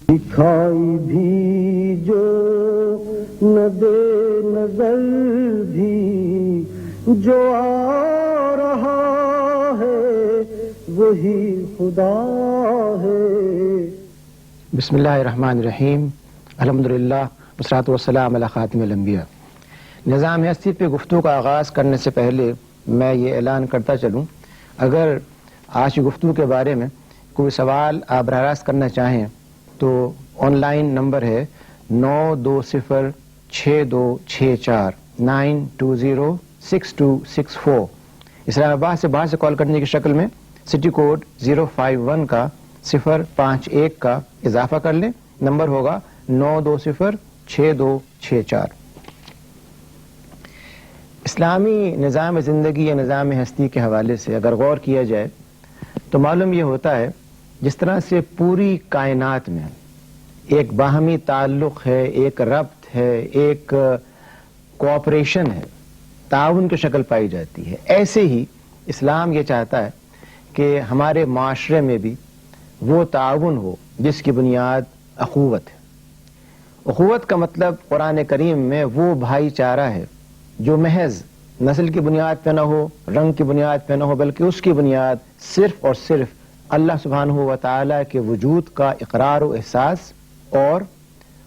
دکھائی بھی جو نہ دے نظر بھی جو آ رہا ہے وہی خدا ہے۔ بسم اللہ الرحمن الرحیم، الحمدللہ والصلاۃ والسلام علی خاتم الانبیاء۔ نظام ہستی پہ گفتگو کا آغاز کرنے سے پہلے میں یہ اعلان کرتا چلوں، اگر آج کی گفتگو کے بارے میں کوئی سوال آپ براہ راست کرنا چاہیں تو آن لائن نمبر ہے 92062649206264۔ اسلام آباد سے باہر سے کال کرنے کی شکل میں سٹی کوڈ 051 کا 051 کا اضافہ کر لیں، نمبر ہوگا 92062664۔ اسلامی نظام زندگی یا نظام ہستی کے حوالے سے اگر غور کیا جائے تو معلوم یہ ہوتا ہے جس طرح سے پوری کائنات میں ایک باہمی تعلق ہے، ایک ربط ہے، ایک کوآپریشن ہے، تعاون کی شکل پائی جاتی ہے، ایسے ہی اسلام یہ چاہتا ہے کہ ہمارے معاشرے میں بھی وہ تعاون ہو جس کی بنیاد اخوت ہے۔ اخوت کا مطلب قرآن کریم میں وہ بھائی چارہ ہے جو محض نسل کی بنیاد پہ نہ ہو، رنگ کی بنیاد پہ نہ ہو، بلکہ اس کی بنیاد صرف اور صرف اللہ سبحانہ و تعالیٰ کے وجود کا اقرار و احساس اور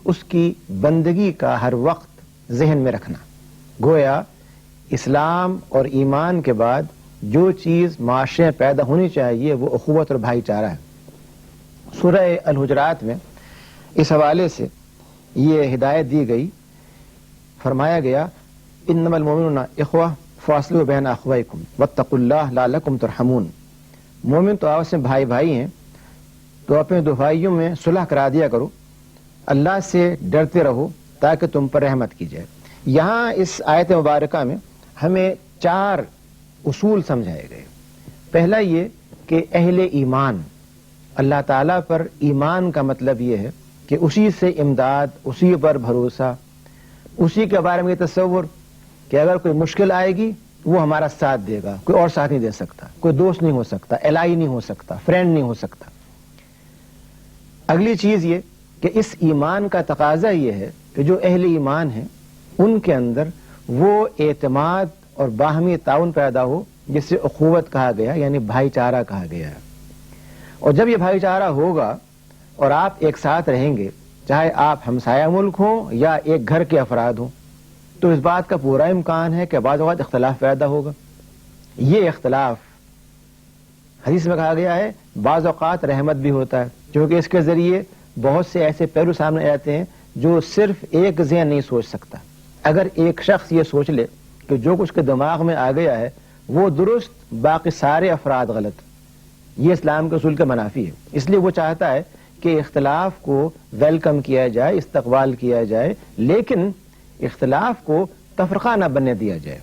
اس کی بندگی کا ہر وقت ذہن میں رکھنا۔ گویا اسلام اور ایمان کے بعد جو چیز معاشرے میں پیدا ہونی چاہیے وہ اخوت اور بھائی چارہ ہے۔ سورہ الحجرات میں اس حوالے سے یہ ہدایت دی گئی، فرمایا گیا انما المؤمنون اخوہ فاصلوا بین اخویکم واتقوا اللہ لعلکم ترحمون۔ مومن تو آپس میں بھائی بھائی ہیں، تو اپنے دو بھائیوں میں صلح کرا دیا کرو، اللہ سے ڈرتے رہو تاکہ تم پر رحمت کی جائے۔ یہاں اس آیت مبارکہ میں ہمیں 4 اصول سمجھائے گئے۔ پہلا یہ کہ اہل ایمان، اللہ تعالیٰ پر ایمان کا مطلب یہ ہے کہ اسی سے امداد، اسی پر بھروسہ، اسی کے بارے میں یہ تصور کہ اگر کوئی مشکل آئے گی وہ ہمارا ساتھ دے گا، کوئی اور ساتھ نہیں دے سکتا، کوئی دوست نہیں ہو سکتا، الائی نہیں ہو سکتا، فرینڈ نہیں ہو سکتا۔ اگلی چیز یہ کہ اس ایمان کا تقاضا یہ ہے کہ جو اہل ایمان ہیں ان کے اندر وہ اعتماد اور باہمی تعاون پیدا ہو جسے اخوت کہا گیا، یعنی بھائی چارہ کہا گیا ہے۔ اور جب یہ بھائی چارہ ہوگا اور آپ ایک ساتھ رہیں گے، چاہے آپ ہمسایہ ملک ہوں یا ایک گھر کے افراد ہوں، تو اس بات کا پورا امکان ہے کہ بعض اوقات اختلاف پیدا ہوگا۔ یہ اختلاف حدیث میں کہا گیا ہے بعض اوقات رحمت بھی ہوتا ہے، کیونکہ اس کے ذریعے بہت سے ایسے پہلو سامنے آتے ہیں جو صرف ایک ذہن نہیں سوچ سکتا۔ اگر ایک شخص یہ سوچ لے کہ جو کچھ کے دماغ میں آ گیا ہے وہ درست، باقی سارے افراد غلط، یہ اسلام کے اصول کے منافی ہے۔ اس لیے وہ چاہتا ہے کہ اختلاف کو ویلکم کیا جائے، استقبال کیا جائے، لیکن اختلاف کو تفرقہ نہ بننے دیا جائے،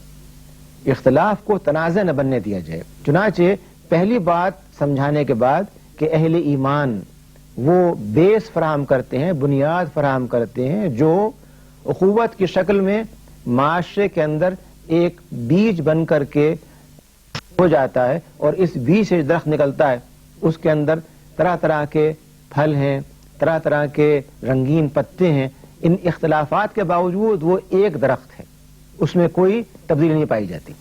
اختلاف کو تنازع نہ بننے دیا جائے۔ چنانچہ پہلی بات سمجھانے کے بعد کہ اہل ایمان وہ بیس فراہم کرتے ہیں، بنیاد فراہم کرتے ہیں جو اخوت کی شکل میں معاشرے کے اندر ایک بیج بن کر کے ہو جاتا ہے، اور اس بیج سے درخت نکلتا ہے، اس کے اندر طرح طرح کے پھل ہیں، طرح طرح کے رنگین پتے ہیں۔ ان اختلافات کے باوجود وہ ایک درخت ہے، اس میں کوئی تبدیلی نہیں پائی جاتی۔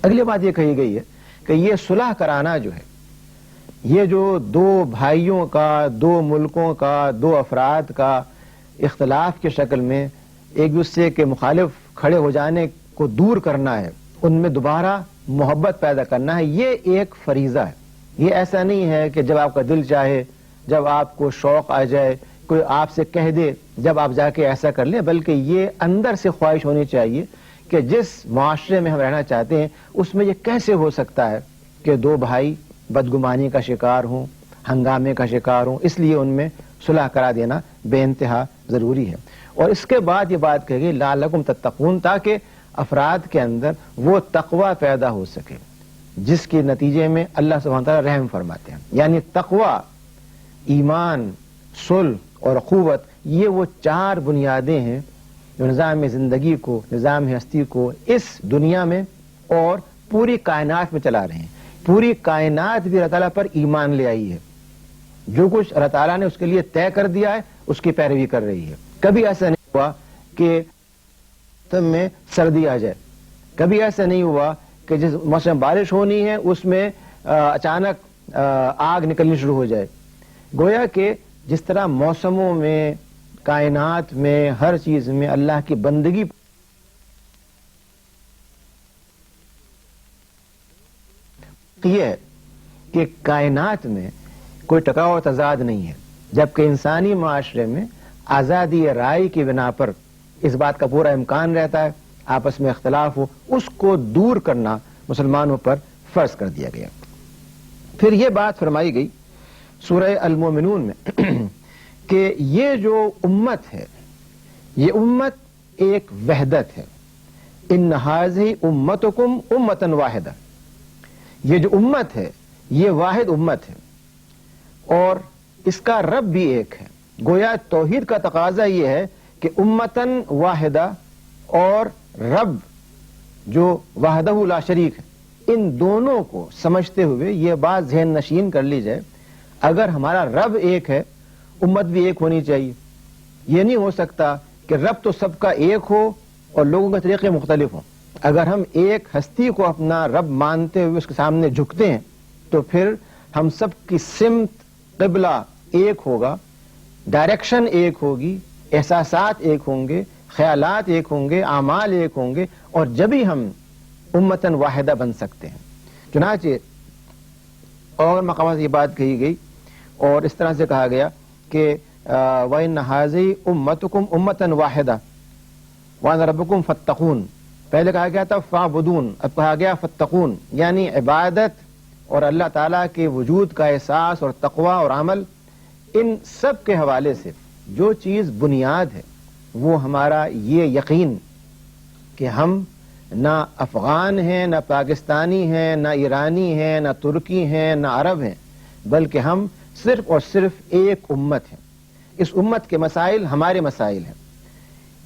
اگلی بات یہ کہی گئی ہے کہ یہ صلح کرانا جو ہے، یہ جو دو بھائیوں کا، دو ملکوں کا، دو افراد کا اختلاف کی شکل میں ایک دوسرے کے مخالف کھڑے ہو جانے کو دور کرنا ہے، ان میں دوبارہ محبت پیدا کرنا ہے، یہ ایک فریضہ ہے۔ یہ ایسا نہیں ہے کہ جب آپ کا دل چاہے، جب آپ کو شوق آ جائے، کوئی آپ سے کہہ دے جب آپ جا کے ایسا کر لیں، بلکہ یہ اندر سے خواہش ہونی چاہیے کہ جس معاشرے میں ہم رہنا چاہتے ہیں اس میں یہ کیسے ہو سکتا ہے کہ دو بھائی بدگمانی کا شکار ہوں، ہنگامے کا شکار ہوں، اس لیے ان میں صلح کرا دینا بے انتہا ضروری ہے۔ اور اس کے بعد یہ بات کہی گئی لعلکم تتقون، تاکہ افراد کے اندر وہ تقوی پیدا ہو سکے جس کے نتیجے میں اللہ سبحانہ تعالیٰ رحم فرماتے ہیں۔ یعنی تقوی، ایمان، صلح اور اخوت، یہ وہ 4 بنیادیں ہیں جو نظام زندگی کو، نظام ہستی کو اس دنیا میں اور پوری کائنات میں چلا رہے ہیں۔ پوری کائنات بھی اللہ تعالیٰ پر ایمان لے آئی ہے، جو کچھ اللہ تعالیٰ نے اس کے لیے طے کر دیا ہے اس کی پیروی کر رہی ہے. کبھی ایسا نہیں ہوا کہ میں سردی آ جائے, کبھی ایسا نہیں ہوا کہ جس موسم بارش ہونی ہے اس میں اچانک آگ نکلنی شروع ہو جائے. گویا کہ جس طرح موسموں میں, کائنات میں, ہر چیز میں اللہ کی بندگی یہ ہے کہ کائنات میں کوئی ٹکراؤ و تضاد نہیں ہے, جبکہ انسانی معاشرے میں آزادی رائے کی بنا پر اس بات کا پورا امکان رہتا ہے آپس میں اختلاف ہو, اس کو دور کرنا مسلمانوں پر فرض کر دیا گیا. پھر یہ بات فرمائی گئی سورہ المومنون میں کہ یہ جو امت ہے یہ امت ایک وحدت ہے. ان ھذہ امتکم امۃ واحدہ, یہ جو امت ہے یہ واحد امت ہے اور اس کا رب بھی ایک ہے. گویا توحید کا تقاضا یہ ہے کہ امتن واحدہ اور رب جو وحدہ لا شریک ہے, ان دونوں کو سمجھتے ہوئے یہ بات ذہن نشین کر لی جائے, اگر ہمارا رب ایک ہے امت بھی ایک ہونی چاہیے. یہ نہیں ہو سکتا کہ رب تو سب کا ایک ہو اور لوگوں کے طریقے مختلف ہوں. اگر ہم ایک ہستی کو اپنا رب مانتے ہوئے اس کے سامنے جھکتے ہیں تو پھر ہم سب کی سمت قبلہ ایک ہوگا, ڈائریکشن ایک ہوگی, احساسات ایک ہوں گے, خیالات ایک ہوں گے, اعمال ایک ہوں گے, اور جبھی ہم امتن واحدہ بن سکتے ہیں. چنانچہ اور مقامات یہ بات کہی گئی اور اس طرح سے کہا گیا کہ وَإِنَّ هَذِهِ أُمَّتُكُمْ أُمَّةً وَاحِدَةً وَأَنَا رَبُّكُمْ فَاتَّقُونَ. پہلے کہا گیا تھا فَاعْبُدُونَ, اب کہا گیا فَاتَّقُونَ, یعنی عبادت اور اللہ تعالیٰ کے وجود کا احساس اور تقوی اور عمل, ان سب کے حوالے سے جو چیز بنیاد ہے وہ ہمارا یہ یقین کہ ہم نہ افغان ہیں, نہ پاکستانی ہیں, نہ ایرانی ہیں, نہ ترکی ہیں, نہ عرب ہیں, بلکہ ہم صرف اور صرف ایک امت ہیں. اس امت کے مسائل ہمارے مسائل ہیں,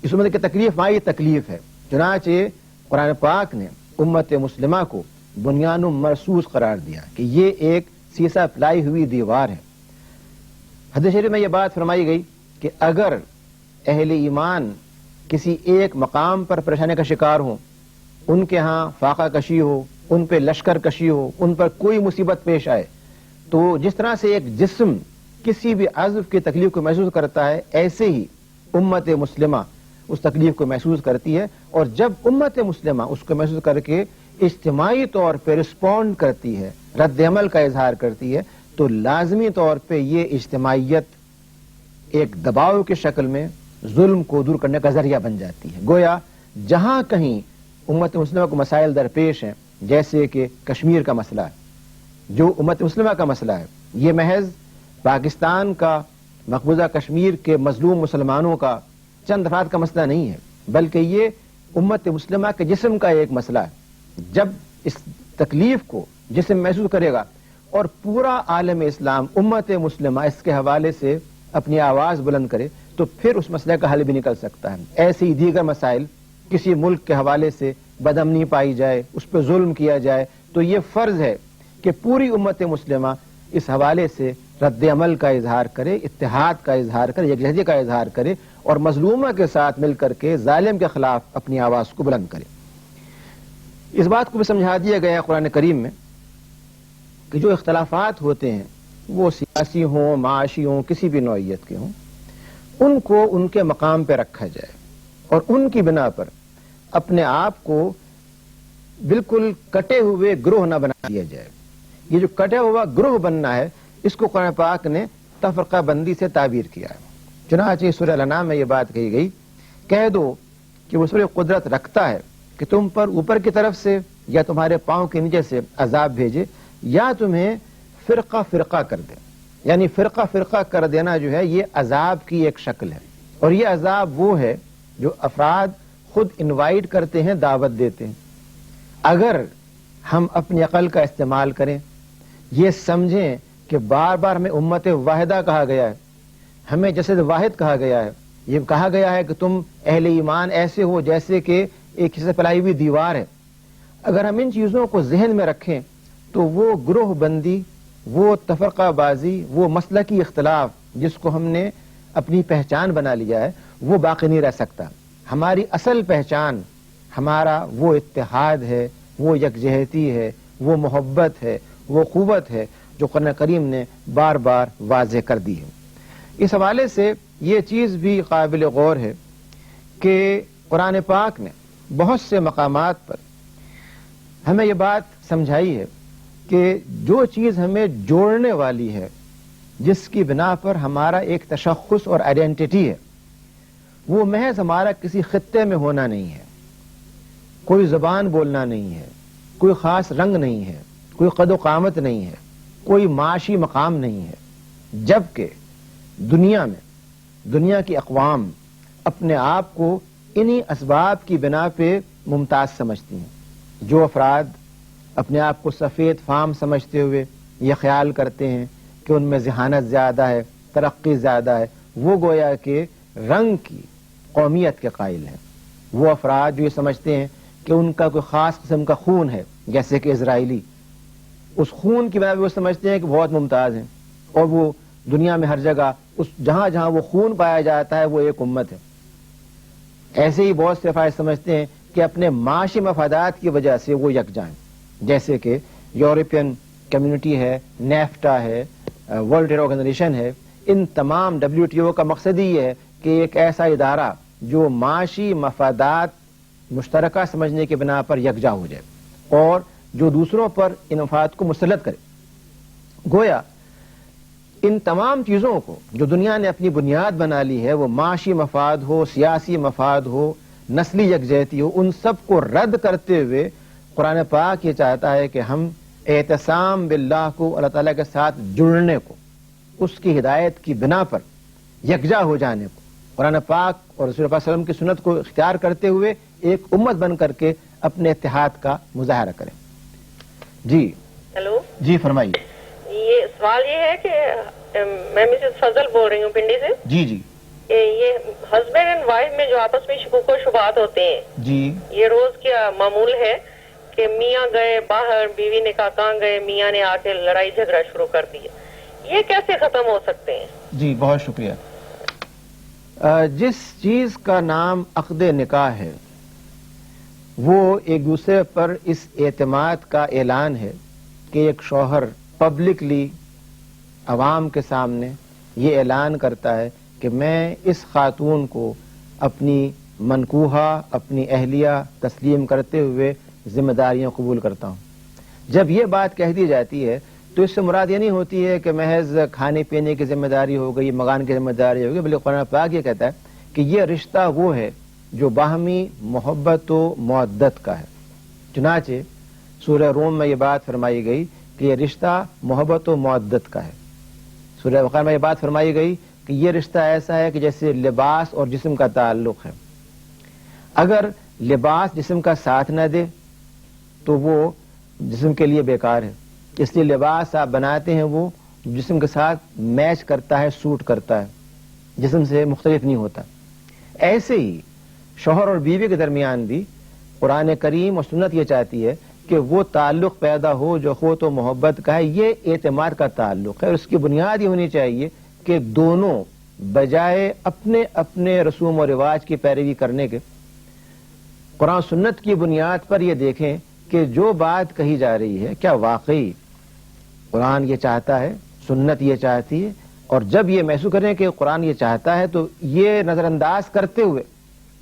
اس امت کی تکلیف ہماری تکلیف ہے. چنانچہ قرآن پاک نے امت مسلمہ کو بنیان مرصوص قرار دیا کہ یہ ایک سیسا پلائی ہوئی دیوار ہے. حدیث شریف میں یہ بات فرمائی گئی کہ اگر اہل ایمان کسی ایک مقام پر پریشانی کا شکار ہوں, ان کے ہاں فاقہ کشی ہو, ان پہ لشکر کشی ہو, ان پر کوئی مصیبت پیش آئے, تو جس طرح سے ایک جسم کسی بھی عضو کی تکلیف کو محسوس کرتا ہے, ایسے ہی امت مسلمہ اس تکلیف کو محسوس کرتی ہے. اور جب امت مسلمہ اس کو محسوس کر کے اجتماعی طور پہ رسپونڈ کرتی ہے, رد عمل کا اظہار کرتی ہے, تو لازمی طور پہ یہ اجتماعیت ایک دباؤ کی شکل میں ظلم کو دور کرنے کا ذریعہ بن جاتی ہے. گویا جہاں کہیں امت مسلمہ کو مسائل درپیش ہیں, جیسے کہ کشمیر کا مسئلہ ہے, جو امت مسلمہ کا مسئلہ ہے, یہ محض پاکستان کا مقبوضہ کشمیر کے مظلوم مسلمانوں کا چند افراد کا مسئلہ نہیں ہے, بلکہ یہ امت مسلمہ کے جسم کا ایک مسئلہ ہے. جب اس تکلیف کو جسم محسوس کرے گا اور پورا عالم اسلام امت مسلمہ اس کے حوالے سے اپنی آواز بلند کرے, تو پھر اس مسئلے کا حل بھی نکل سکتا ہے. ایسے ہی دیگر مسائل, کسی ملک کے حوالے سے بدامنی پائی جائے, اس پہ ظلم کیا جائے, تو یہ فرض ہے کہ پوری امت مسلمہ اس حوالے سے رد عمل کا اظہار کرے, اتحاد کا اظہار کرے, یکجہتی کا اظہار کرے, اور مظلومہ کے ساتھ مل کر کے ظالم کے خلاف اپنی آواز کو بلند کرے. اس بات کو بھی سمجھا دیا گیا قرآن کریم میں کہ جو اختلافات ہوتے ہیں وہ سیاسی ہوں, معاشی ہوں, کسی بھی نوعیت کے ہوں, ان کو ان کے مقام پہ رکھا جائے اور ان کی بنا پر اپنے آپ کو بالکل کٹے ہوئے گروہ نہ بنا دیا جائے. یہ جو کٹا ہوا گروہ بننا ہے, اس کو قرآن پاک نے تفرقہ بندی سے تعبیر کیا ہے. چنانچہ سورہ الانعام میں یہ بات کہی گئی, کہہ دو کہ وہ سورہ قدرت رکھتا ہے کہ تم پر اوپر کی طرف سے یا تمہارے پاؤں کے نیچے سے عذاب بھیجے, یا تمہیں فرقہ فرقہ کر دے. یعنی فرقہ فرقہ کر دینا جو ہے یہ عذاب کی ایک شکل ہے, اور یہ عذاب وہ ہے جو افراد خود انوائٹ کرتے ہیں, دعوت دیتے ہیں. اگر ہم اپنی عقل کا استعمال کریں, یہ سمجھیں کہ بار بار ہمیں امت واحدہ کہا گیا ہے, ہمیں جسد واحد کہا گیا ہے, یہ کہا گیا ہے کہ تم اہل ایمان ایسے ہو جیسے کہ ایک سے پھیلائی ہوئی دیوار ہے. اگر ہم ان چیزوں کو ذہن میں رکھیں تو وہ گروہ بندی وہ تفرقہ بازی، وہ مسلکی اختلاف جس کو ہم نے اپنی پہچان بنا لیا ہے، وہ باقی نہیں رہ سکتا۔ ہماری اصل پہچان ہمارا وہ اتحاد ہے، وہ یکجہتی ہے، وہ محبت ہے، وہ قوت ہے جو قرآن کریم نے بار بار واضح کر دی ہے۔ اس حوالے سے یہ چیز بھی قابل غور ہے کہ قرآن پاک نے بہت سے مقامات پر ہمیں یہ بات سمجھائی ہے کہ جو چیز ہمیں جوڑنے والی ہے، جس کی بنا پر ہمارا ایک تشخص اور آئیڈینٹی ہے، وہ محض ہمارا کسی خطے میں ہونا نہیں ہے، کوئی زبان بولنا نہیں ہے، کوئی خاص رنگ نہیں ہے، کوئی قد و قامت نہیں ہے، کوئی معاشی مقام نہیں ہے، جبکہ دنیا کی اقوام اپنے آپ کو انہی اسباب کی بنا پہ ممتاز سمجھتی ہیں۔ جو افراد اپنے آپ کو سفید فام سمجھتے ہوئے یہ خیال کرتے ہیں کہ ان میں ذہانت زیادہ ہے، ترقی زیادہ ہے، وہ گویا کہ رنگ کی قومیت کے قائل ہیں۔ وہ افراد جو یہ سمجھتے ہیں کہ ان کا کوئی خاص قسم کا خون ہے، جیسے کہ اسرائیلی، اس خون کی بنا پہ وہ سمجھتے ہیں کہ بہت ممتاز ہیں، اور وہ دنیا میں ہر جگہ جہاں جہاں وہ خون پایا جاتا ہے وہ ایک امت ہے۔ ایسے ہی بہت سے افراد سمجھتے ہیں کہ اپنے معاشی مفادات کی وجہ سے وہ یکجاں ہیں، جیسے کہ یورپین کمیونٹی ہے، نیفٹا ہے، ورلڈ ٹریڈ آرگنائزیشن ہے۔ ان تمام WTO کا مقصد ہی ہے کہ ایک ایسا ادارہ جو معاشی مفادات مشترکہ سمجھنے کی بنا پر یکجا ہو جائے اور جو دوسروں پر ان مفاد کو مسلط کرے۔ گویا ان تمام چیزوں کو جو دنیا نے اپنی بنیاد بنا لی ہے، وہ معاشی مفاد ہو، سیاسی مفاد ہو، نسلی یکجہتی ہو، ان سب کو رد کرتے ہوئے قرآن پاک یہ چاہتا ہے کہ ہم اعتصام باللہ کو، اللہ تعالیٰ کے ساتھ جڑنے کو، اس کی ہدایت کی بنا پر یکجا ہو جانے کو، قرآن پاک اور رسول اللہ صلی اللہ علیہ وسلم کی سنت کو اختیار کرتے ہوئے ایک امت بن کر کے اپنے اتحاد کا مظاہرہ کریں۔ جی ہیلو جی فرمائیے۔ یہ سوال یہ ہے کہ میں مسز فضل بول رہی ہوں پنڈی سے۔ جی جی کہ یہ ہسبینڈ اینڈ وائف میں جو آپس میں شکوک و شبہات ہوتے ہیں، جی یہ روز کیا معمول ہے کہ میاں گئے باہر، بیوی نے کہا کہاں گئے، میاں نے آ کے لڑائی جھگڑا شروع کر دیا، یہ کیسے ختم ہو سکتے ہیں؟ جی بہت شکریہ۔ جس چیز کا نام عقد نکاح ہے وہ ایک دوسرے پر اس اعتماد کا اعلان ہے کہ ایک شوہر پبلکلی عوام کے سامنے یہ اعلان کرتا ہے کہ میں اس خاتون کو اپنی منکوحہ، اپنی اہلیہ تسلیم کرتے ہوئے ذمہ داریاں قبول کرتا ہوں۔ جب یہ بات کہہ دی جاتی ہے تو اس سے مراد یہ نہیں ہوتی ہے کہ محض کھانے پینے کی ذمہ داری ہو گئی، مکان کی ذمہ داری ہو گئی، بلکہ قرآن پاک یہ کہتا ہے کہ یہ رشتہ وہ ہے جو باہمی محبت و مودت کا ہے۔ چنانچہ سورہ روم میں یہ بات فرمائی گئی کہ یہ رشتہ محبت و مودت کا ہے۔ سورہ بقرہ میں یہ بات فرمائی گئی کہ یہ رشتہ ایسا ہے کہ جیسے لباس اور جسم کا تعلق ہے، اگر لباس جسم کا ساتھ نہ دے تو وہ جسم کے لیے بیکار ہے، اس لیے لباس آپ بناتے ہیں وہ جسم کے ساتھ میچ کرتا ہے، سوٹ کرتا ہے، جسم سے مختلف نہیں ہوتا۔ ایسے ہی شوہر اور بیوی کے درمیان بھی قرآن کریم اور سنت یہ چاہتی ہے کہ وہ تعلق پیدا ہو جو اخوت و محبت کا ہے، یہ اعتماد کا تعلق ہے، اور اس کی بنیاد یہ ہونی چاہیے کہ دونوں بجائے اپنے اپنے رسوم و رواج کی پیروی کرنے کے قرآن سنت کی بنیاد پر یہ دیکھیں کہ جو بات کہی جا رہی ہے کیا واقعی قرآن یہ چاہتا ہے، سنت یہ چاہتی ہے، اور جب یہ محسوس کریں کہ قرآن یہ چاہتا ہے تو یہ نظر انداز کرتے ہوئے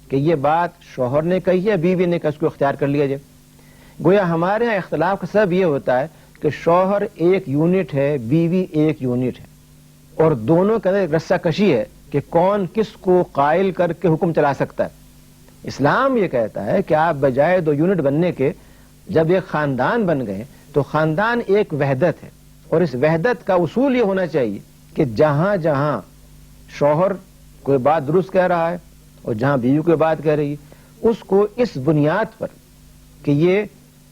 کہ یہ بات شوہر نے کہی ہے، بیوی نے کہا، اس کو اختیار کر لیا جائے۔ گویا ہمارے ہاں اختلاف کا سبب یہ ہوتا ہے کہ شوہر ایک یونٹ ہے، بیوی ایک یونٹ ہے، اور دونوں کے اندر ایک رسہ کشی ہے کہ کون کس کو قائل کر کے حکم چلا سکتا ہے۔ اسلام یہ کہتا ہے کہ آپ بجائے دو یونٹ بننے کے جب ایک خاندان بن گئے تو خاندان ایک وحدت ہے، اور اس وحدت کا اصول یہ ہونا چاہیے کہ جہاں جہاں شوہر کوئی بات درست کہہ رہا ہے اور جہاں بیوی کوئی بات کہہ رہی ہے، اس کو اس بنیاد پر کہ یہ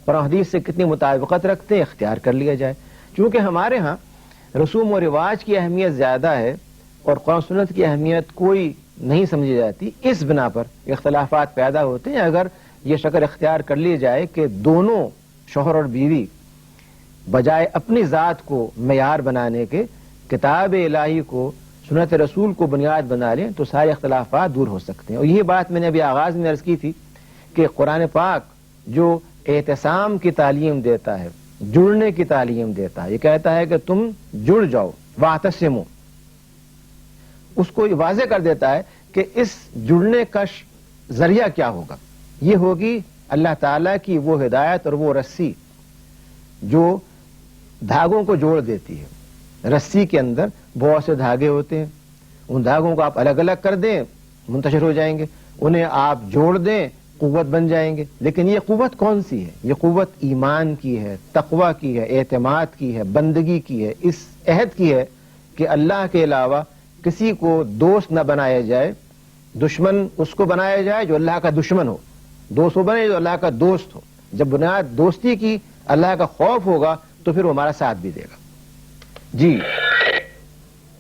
قرآن حدیث سے کتنی مطابقت رکھتے ہیں اختیار کر لیا جائے۔ چونکہ ہمارے ہاں رسوم و رواج کی اہمیت زیادہ ہے اور قرآن سنت کی اہمیت کوئی نہیں سمجھی جاتی، اس بنا پر اختلافات پیدا ہوتے ہیں۔ اگر یہ شکل اختیار کر لی جائے کہ دونوں شوہر اور بیوی بجائے اپنی ذات کو معیار بنانے کے کتاب الہی کو، سنت رسول کو بنیاد بنا لیں تو سارے اختلافات دور ہو سکتے ہیں۔ اور یہ بات میں نے ابھی آغاز میں عرض کی تھی کہ قرآن پاک جو اعتصام کی تعلیم دیتا ہے، جڑنے کی تعلیم دیتا ہے، یہ کہتا ہے کہ تم جڑ جاؤ، واعتصموا، اس کو واضح کر دیتا ہے کہ اس جڑنے کا ذریعہ کیا ہوگا۔ یہ ہوگی اللہ تعالیٰ کی وہ ہدایت اور وہ رسی جو دھاگوں کو جوڑ دیتی ہے۔ رسی کے اندر بہت سے دھاگے ہوتے ہیں، ان دھاگوں کو آپ الگ الگ کر دیں منتشر ہو جائیں گے، انہیں آپ جوڑ دیں قوت بن جائیں گے۔ لیکن یہ قوت کون سی ہے؟ یہ قوت ایمان کی ہے، تقوی کی ہے، اعتماد کی ہے، بندگی کی ہے، اس عہد کی ہے کہ اللہ کے علاوہ کسی کو دوست نہ بنایا جائے، دشمن اس کو بنایا جائے جو اللہ کا دشمن ہو، دوست وہ بنے جو اللہ کا دوست ہو۔ جب بنیاد دوستی کی اللہ کا خوف ہوگا تو پھر وہ ہمارا ساتھ بھی دے گا۔ جی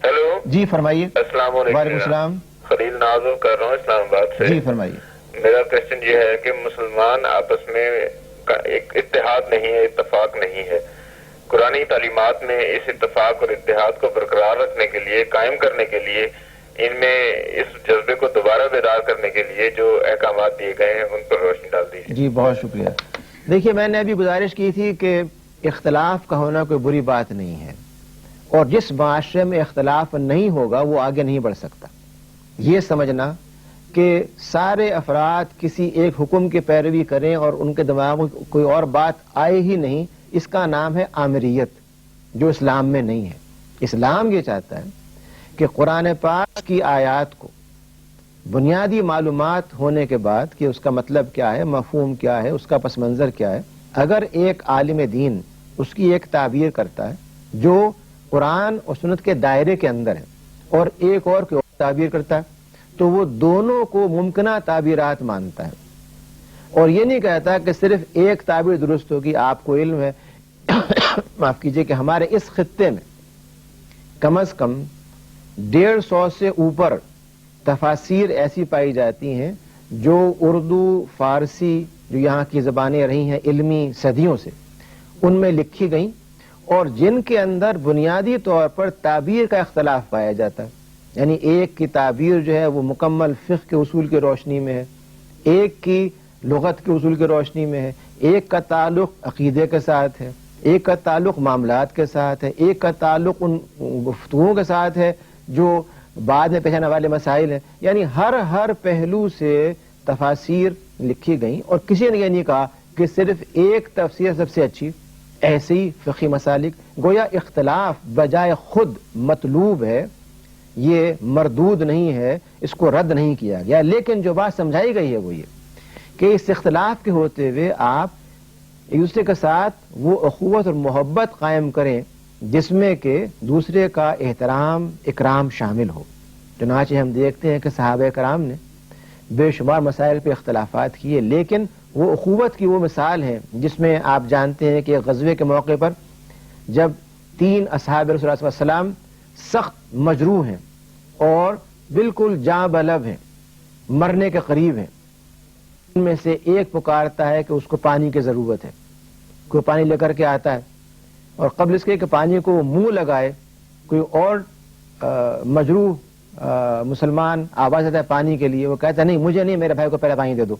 ہیلو جی فرمائیے۔ السلام علیکم۔ وعلیکم السلام۔ خلیل نازم کر رہا ہوں اسلام آباد سے۔ جی فرمائیے۔ میرا کوشچن یہ ہے کہ مسلمان آپس میں ایک اتحاد نہیں ہے، اتفاق نہیں ہے۔ قرآنی تعلیمات میں اس اتفاق اور اتحاد کو برقرار رکھنے کے لیے، قائم کرنے کے لیے، ان میں اس جذبے کو دوبارہ بیدار کرنے کے لیے جو احکامات دیے گئے ہیں ان پر روشنی ڈال دیجیے۔ جی بہت شکریہ۔ دیکھیے میں نے ابھی گزارش کی تھی کہ اختلاف کا ہونا کوئی بری بات نہیں ہے، اور جس معاشرے میں اختلاف نہیں ہوگا وہ آگے نہیں بڑھ سکتا۔ یہ سمجھنا کہ سارے افراد کسی ایک حکم کی پیروی کریں اور ان کے دماغ میں کوئی اور بات آئے ہی نہیں، اس کا نام ہے آمریت، جو اسلام میں نہیں ہے۔ اسلام یہ چاہتا ہے کہ قرآن پاک کی آیات کو بنیادی معلومات ہونے کے بعد کہ اس کا مطلب کیا ہے، مفہوم کیا ہے، اس کا پس منظر کیا ہے، اگر ایک عالم دین اس کی ایک تعبیر کرتا ہے جو قرآن اور سنت کے دائرے کے اندر ہے، اور ایک اور کوئی اور تعبیر کرتا ہے، تو وہ دونوں کو ممکنہ تعبیرات مانتا ہے، اور یہ نہیں کہتا کہ صرف ایک تعبیر درست ہوگی۔ آپ کو علم ہے معاف کیجئے کہ ہمارے اس خطے میں کم از کم 150 سے اوپر تفاسیر ایسی پائی جاتی ہیں جو اردو، فارسی، جو یہاں کی زبانیں رہی ہیں علمی صدیوں سے، ان میں لکھی گئیں، اور جن کے اندر بنیادی طور پر تعبیر کا اختلاف پایا جاتا ہے۔ یعنی ایک کی تعبیر جو ہے وہ مکمل فقہ کے اصول کی روشنی میں ہے، ایک کی لغت کے اصول کی روشنی میں ہے، ایک کا تعلق عقیدے کے ساتھ ہے، ایک کا تعلق معاملات کے ساتھ ہے، ایک کا تعلق ان گفتگوؤں کے ساتھ ہے جو بعد میں پیش آنے والے مسائل ہیں۔ یعنی ہر پہلو سے تفاسیر لکھی گئیں، اور کسی نے یہ نہیں کہا کہ صرف ایک تفسیر سب سے اچھی۔ ایسے ہی فقہی مسالک، گویا اختلاف بجائے خود مطلوب ہے، یہ مردود نہیں ہے، اس کو رد نہیں کیا گیا، لیکن جو بات سمجھائی گئی ہے وہ یہ کہ اس اختلاف کے ہوتے ہوئے آپ ایک دوسرے کے ساتھ وہ اخوت اور محبت قائم کریں جس میں کہ دوسرے کا احترام، اکرام شامل ہو۔ چنانچہ ہم دیکھتے ہیں کہ صحابہ کرام نے بے شمار مسائل پہ اختلافات کیے، لیکن وہ اخوت کی وہ مثال ہے جس میں آپ جانتے ہیں کہ غزوے کے موقع پر جب 3 اصحاب رسول اللہ صلی اللہ علیہ وسلم سخت مجروح ہیں اور بالکل جاں بلب ہیں، مرنے کے قریب ہیں، ان میں سے ایک پکارتا ہے کہ اس کو پانی کی ضرورت ہے، کوئی پانی لے کر کے آتا ہے، اور قبل اس کے کہ پانی کو وہ منہ لگائے کوئی اور مجروح مسلمان آواز دیتا ہے پانی کے لیے، وہ کہتا ہے نہیں مجھے نہیں، میرے بھائی کو پہلے پانی دے دو۔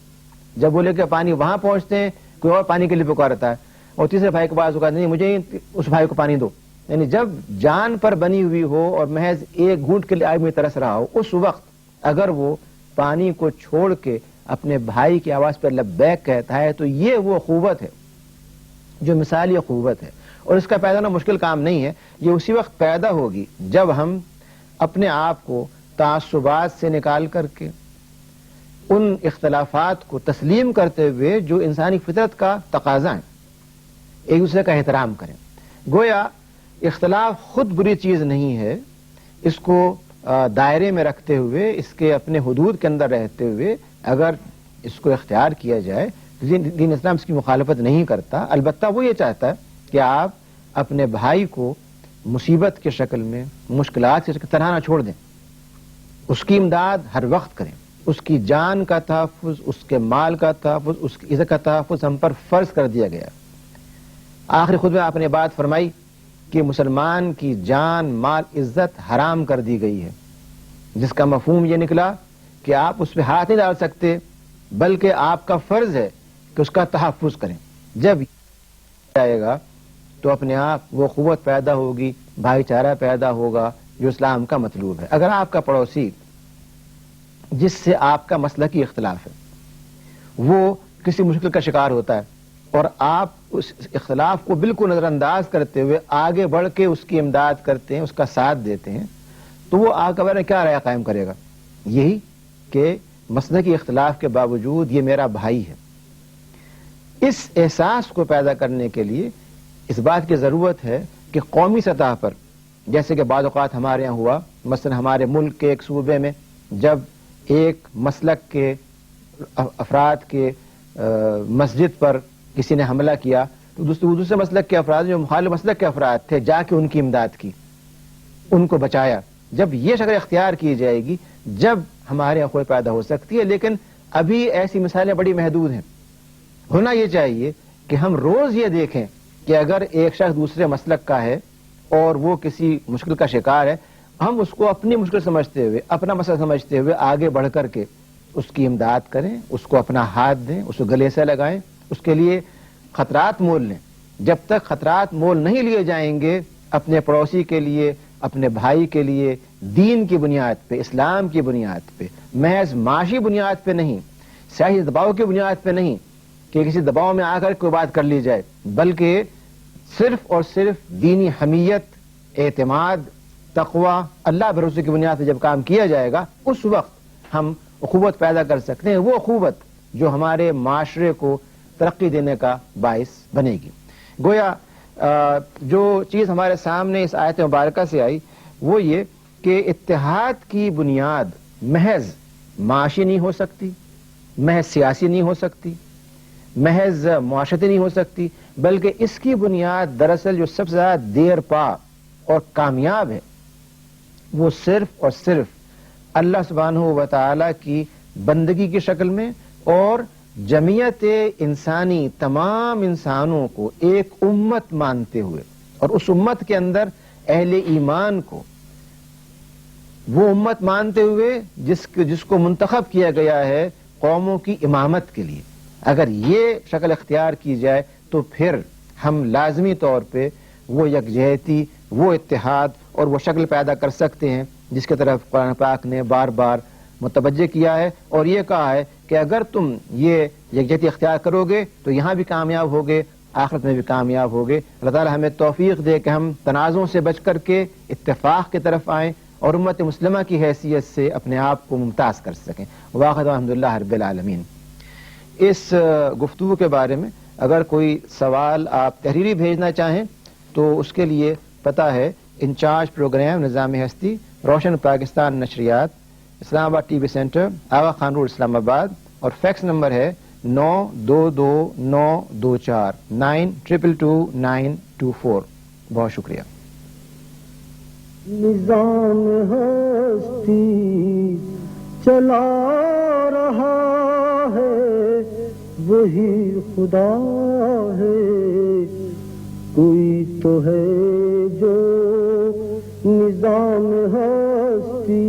جب وہ لے کے پانی وہاں پہنچتے ہیں کوئی اور پانی کے لیے پکارتا ہے، اور تیسرے بھائی کے پاس وہ کہتا ہے نہیں مجھے اس بھائی کو پانی دو۔ یعنی جب جان پر بنی ہوئی ہو اور محض ایک گھونٹ کے لیے آدمی ترس رہا ہو، اس وقت اگر وہ پانی کو چھوڑ کے اپنے بھائی کی آواز پر لبیک کہتا ہے تو یہ وہ اخوت ہے جو مثالی اخوت ہے، اور اس کا پیدا ہونا مشکل کام نہیں ہے۔ یہ اسی وقت پیدا ہوگی جب ہم اپنے آپ کو تعصبات سے نکال کر کے ان اختلافات کو تسلیم کرتے ہوئے جو انسانی فطرت کا تقاضا ہے، ایک دوسرے کا احترام کریں۔ گویا اختلاف خود بری چیز نہیں ہے، اس کو دائرے میں رکھتے ہوئے، اس کے اپنے حدود کے اندر رہتے ہوئے اگر اس کو اختیار کیا جائے، دین اسلام اس کی مخالفت نہیں کرتا۔ البتہ وہ یہ چاہتا ہے کہ آپ اپنے بھائی کو مصیبت کی شکل میں، مشکلات کی شکل میں طرح نہ چھوڑ دیں، اس کی امداد ہر وقت کریں، اس کی جان کا تحفظ، اس کے مال کا تحفظ، اس کی عزت کا تحفظ ہم پر فرض کر دیا گیا۔ آخری خطبے میں آپ نے بات فرمائی کہ مسلمان کی جان مال عزت حرام کر دی گئی ہے، جس کا مفہوم یہ نکلا کہ آپ اس پہ ہاتھ نہیں ڈال سکتے، بلکہ آپ کا فرض ہے کہ اس کا تحفظ کریں۔ جب یہ آئے گا تو اپنے آپ وہ قوت پیدا ہوگی، بھائی چارہ پیدا ہوگا جو اسلام کا مطلوب ہے۔ اگر آپ کا پڑوسی جس سے آپ کا مسلکی اختلاف ہے وہ کسی مشکل کا شکار ہوتا ہے اور آپ اس اختلاف کو بالکل نظر انداز کرتے ہوئے آگے بڑھ کے اس کی امداد کرتے ہیں، اس کا ساتھ دیتے ہیں، تو وہ آپ کے بارے میں کیا رائے قائم کرے گا؟ یہی کہ مسلکی اختلاف کے باوجود یہ میرا بھائی ہے۔ اس احساس کو پیدا کرنے کے لیے اس بات کی ضرورت ہے کہ قومی سطح پر، جیسے کہ بعض اوقات ہمارے یہاں ہوا، مثلا ہمارے ملک کے ایک صوبے میں جب ایک مسلک کے افراد کے مسجد پر کسی نے حملہ کیا تو دوسرے مسلک کے افراد جو مخالف مسلک کے افراد تھے جا کے ان کی امداد کی، ان کو بچایا۔ جب یہ شکل اختیار کی جائے گی جب ہمارے یہاں کوئی پیدا ہو سکتی ہے، لیکن ابھی ایسی مثالیں بڑی محدود ہیں۔ ہونا یہ چاہیے کہ ہم روز یہ دیکھیں کہ اگر ایک شخص دوسرے مسلک کا ہے اور وہ کسی مشکل کا شکار ہے، ہم اس کو اپنی مشکل سمجھتے ہوئے، اپنا مسئلہ سمجھتے ہوئے آگے بڑھ کر کے اس کی امداد کریں، اس کو اپنا ہاتھ دیں، اس کو گلے سے لگائیں، اس کے لیے خطرات مول لیں۔ جب تک خطرات مول نہیں لیے جائیں گے اپنے پڑوسی کے لیے، اپنے بھائی کے لیے، دین کی بنیاد پہ، اسلام کی بنیاد پہ، محض معاشی بنیاد پہ نہیں، سیاسی دباؤ کی بنیاد پہ نہیں کہ کسی دباؤ میں آ کر کوئی بات کر لی جائے، بلکہ صرف اور صرف دینی حمیت، اعتماد، تقوی، اللہ بھروسے کی بنیاد پہ جب کام کیا جائے گا، اس وقت ہم اخوت پیدا کر سکتے ہیں، وہ اخوت جو ہمارے معاشرے کو ترقی دینے کا باعث بنے گی۔ گویا جو چیز ہمارے سامنے اس آیت مبارکہ سے آئی وہ یہ کہ اتحاد کی بنیاد محض معاشی نہیں ہو سکتی، محض سیاسی نہیں ہو سکتی، محض معاشرتی نہیں ہو سکتی، بلکہ اس کی بنیاد دراصل جو سب سے زیادہ دیر پا اور کامیاب ہے وہ صرف اور صرف اللہ سبحانہ و تعالی کی بندگی کی شکل میں اور جمعیت انسانی تمام انسانوں کو ایک امت مانتے ہوئے، اور اس امت کے اندر اہل ایمان کو وہ امت مانتے ہوئے جس کو منتخب کیا گیا ہے قوموں کی امامت کے لیے۔ اگر یہ شکل اختیار کی جائے تو پھر ہم لازمی طور پہ وہ یکجہتی، وہ اتحاد اور وہ شکل پیدا کر سکتے ہیں جس کی طرف قرآن پاک نے بار بار متوجہ کیا ہے اور یہ کہا ہے کہ اگر تم یہ یکجہتی اختیار کرو گے تو یہاں بھی کامیاب ہوگے، آخرت میں بھی کامیاب ہوگے۔ اللہ تعالی ہمیں توفیق دے کہ ہم تنازعوں سے بچ کر کے اتفاق کی طرف آئیں اور امت مسلمہ کی حیثیت سے اپنے آپ کو ممتاز کر سکیں۔ واخر الحمدللہ رب العالمین۔ اس گفتگو کے بارے میں اگر کوئی سوال آپ تحریری بھیجنا چاہیں تو اس کے لیے پتہ ہے انچارج پروگرام نظام ہستی، روشن پاکستان نشریات، اسلام آباد ٹی وی سینٹر، آغا خان روڈ، اسلام آباد، اور فیکس نمبر ہے 922924 922924۔ بہت شکریہ۔ نظام ہستی چلا رہا ہے وہی خدا ہے، کوئی تو ہے جو نظام ہستی